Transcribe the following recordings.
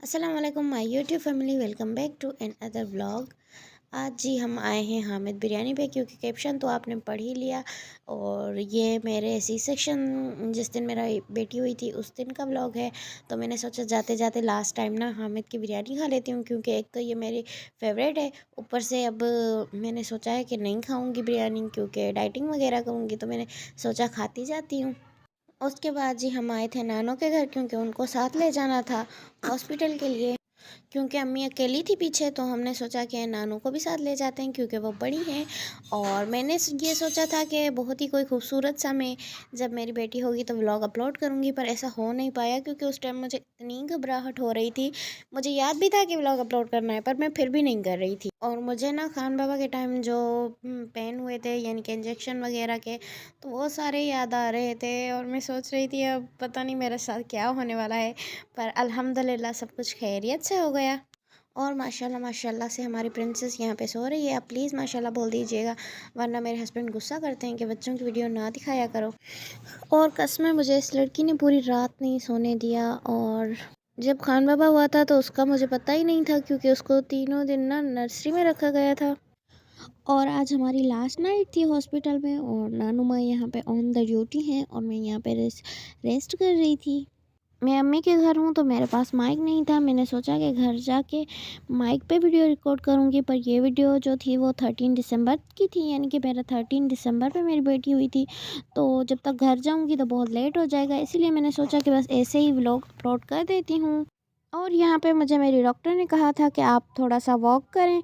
अस्सलाम वालेकुम my YouTube family, welcome back to another vlog. आज जी हम आए हैं हामिद बिरयानी पे, क्योंकि कैप्शन तो आपने पढ़ ही लिया। और ये मेरे सी सेक्शन जिस दिन मेरा बेटी हुई थी उस दिन का व्लॉग है। तो मैंने सोचा जाते जाते लास्ट टाइम ना हामिद की बिरयानी खा लेती हूँ, क्योंकि एक तो ये मेरी फेवरेट है, ऊपर से अब मैंने सोचा है कि नहीं खाऊँगी बिरयानी क्योंकि डाइटिंग वगैरह करूँगी, तो मैंने सोचा खाती जाती हूँ। उसके बाद जी हम आए थे नानों के घर, क्योंकि उनको साथ ले जाना था हॉस्पिटल के लिए। क्योंकि अम्मी अकेली थी पीछे, तो हमने सोचा कि नानू को भी साथ ले जाते हैं क्योंकि वो बड़ी हैं। और मैंने ये सोचा था कि बहुत ही कोई खूबसूरत सा मैं जब मेरी बेटी होगी तो व्लॉग अपलोड करूँगी, पर ऐसा हो नहीं पाया क्योंकि उस टाइम मुझे इतनी घबराहट हो रही थी। मुझे याद भी था कि व्लॉग अपलोड करना है, पर मैं फिर भी नहीं कर रही थी। और मुझे ना खान बाबा के टाइम जो पेन हुए थे, यानी कि इंजेक्शन वगैरह के, तो वो सारे याद आ रहे थे। और मैं सोच रही थी अब पता नहीं मेरे साथ क्या होने वाला है, पर अल्हम्दुलिल्लाह सब कुछ खैरियत से हो गया। और माशाल्लाह माशाल्लाह से हमारी प्रिंसेस यहाँ पे सो रही है। आप प्लीज़ माशाल्लाह बोल दीजिएगा, वरना मेरे हस्बैंड गुस्सा करते हैं कि बच्चों की वीडियो ना दिखाया करो। और कसम है, मुझे इस लड़की ने पूरी रात नहीं सोने दिया। और जब खान बाबा हुआ था तो उसका मुझे पता ही नहीं था, क्योंकि उसको तीनों दिन ना नर्सरी में रखा गया था। और आज हमारी लास्ट नाइट थी हॉस्पिटल में, और नानू माँ यहाँ पे ऑन द ड्यूटी हैं और मैं यहाँ पे रेस्ट कर रही थी। मैं अम्मी के घर हूँ तो मेरे पास माइक नहीं था। मैंने सोचा कि घर जाके माइक पे वीडियो रिकॉर्ड करूँगी, पर ये वीडियो जो थी वो 13 दिसंबर की थी, यानी कि मेरा 13 दिसंबर पे मेरी बेटी हुई थी। तो जब तक घर जाऊँगी तो बहुत लेट हो जाएगा, इसीलिए मैंने सोचा कि बस ऐसे ही व्लॉग अपलोड कर देती हूँ। और यहाँ पे मुझे मेरी डॉक्टर ने कहा था कि आप थोड़ा सा वॉक करें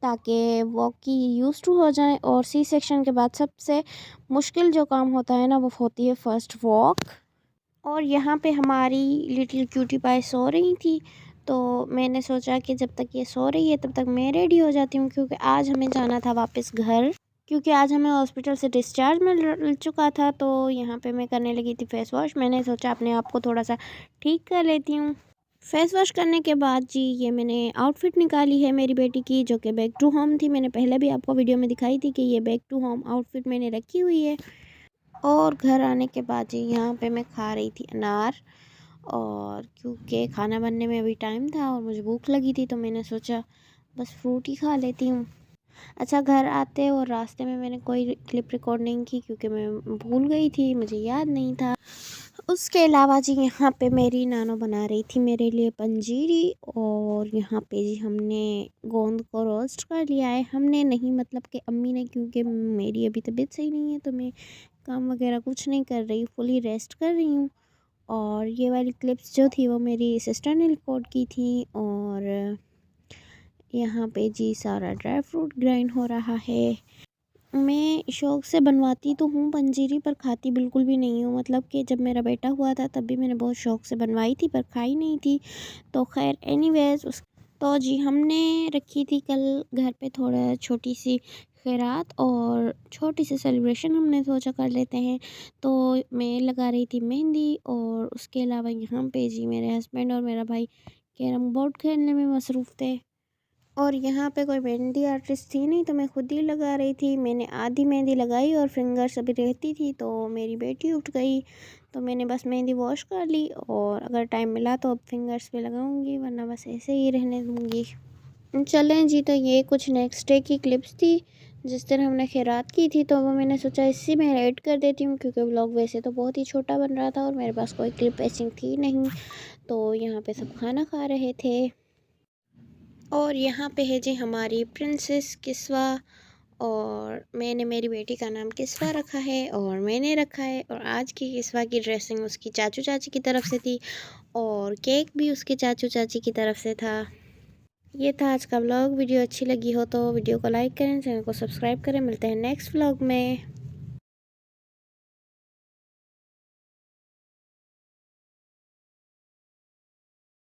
ताकि वॉक की यूज़ टू हो जाएं। और सी सेक्शन के बाद सबसे मुश्किल जो काम होता है ना, वो होती है फर्स्ट वॉक। और यहाँ पे हमारी लिटिल क्यूटी पाई सो रही थी, तो मैंने सोचा कि जब तक ये सो रही है तब तक मैं रेडी हो जाती हूँ, क्योंकि आज हमें जाना था वापस घर। क्योंकि आज हमें हॉस्पिटल से डिस्चार्ज मिल चुका था। तो यहाँ पे मैं करने लगी थी फेस वॉश। मैंने सोचा अपने आप को थोड़ा सा ठीक कर लेती हूँ। फेस वॉश करने के बाद जी ये मैंने आउटफिट निकाली है मेरी बेटी की, जो कि बैक टू होम थी। मैंने पहले भी आपको वीडियो में दिखाई थी कि ये बैक टू होम आउटफिट मैंने रखी हुई है। और घर आने के बाद जी यहाँ पे मैं खा रही थी अनार। और क्योंकि खाना बनने में अभी टाइम था और मुझे भूख लगी थी, तो मैंने सोचा बस फ्रूट ही खा लेती हूँ। अच्छा, घर आते और रास्ते में मैंने कोई क्लिप रिकॉर्ड नहीं की, क्योंकि मैं भूल गई थी, मुझे याद नहीं था। उसके अलावा जी यहाँ पे मेरी नानो बना रही थी मेरे लिए पंजीरी। और यहाँ पे जी हमने गोंद को रोस्ट कर लिया है। हमने नहीं, मतलब कि अम्मी ने, क्योंकि मेरी अभी तबीयत सही नहीं है, तो मैं काम वगैरह कुछ नहीं कर रही, फुली रेस्ट कर रही हूँ। और ये वाली क्लिप्स जो थी वो मेरी सिस्टर ने रिकॉर्ड की थी। और यहाँ पे जी सारा ड्राई फ्रूट ग्राइंड हो रहा है। मैं शौक़ से बनवाती तो हूँ पंजीरी, पर खाती बिल्कुल भी नहीं हूँ। मतलब कि जब मेरा बेटा हुआ था तब भी मैंने बहुत शौक़ से बनवाई थी, पर खाई नहीं थी। तो खैर एनीवेज उस तो जी हमने रखी थी कल घर पे थोड़ा छोटी सी खैरात और छोटी सी सेलिब्रेशन, हमने सोचा कर लेते हैं। तो मैं लगा रही थी मेहंदी। और उसके अलावा यहाँ पे जी मेरे हस्बैंड और मेरा भाई कैरम बोर्ड खेलने में मसरूफ़ थे। और यहाँ पे कोई मेहंदी आर्टिस्ट थी नहीं, तो मैं खुद ही लगा रही थी। मैंने आधी मेहंदी लगाई और फिंगर्स अभी रहती थी, तो मेरी बेटी उठ गई, तो मैंने बस मेहंदी वॉश कर ली। और अगर टाइम मिला तो अब फिंगर्स पे लगाऊंगी, वरना बस ऐसे ही रहने दूंगी। चलें जी, तो ये कुछ नेक्स्ट डे की क्लिप्स थी जिस दिन हमने खैरात की थी, तो वो मैंने सोचा इसी में ऐड कर देती हूँ, क्योंकि व्लॉग वैसे तो बहुत ही छोटा बन रहा था और मेरे पास कोई क्लिप ऐसी थी नहीं। तो यहाँ पे सब खाना खा रहे थे। और यहाँ पे है जी हमारी प्रिंसेस किस्वा। और मैंने मेरी बेटी का नाम किस्वा रखा है और मैंने रखा है। और आज की किस्वा की ड्रेसिंग उसकी चाचू चाची की तरफ से थी, और केक भी उसके चाचू चाची की तरफ से था। ये था आज का व्लॉग। वीडियो अच्छी लगी हो तो वीडियो को लाइक करें, चैनल को सब्सक्राइब करें। मिलते हैं नेक्स्ट व्लॉग में।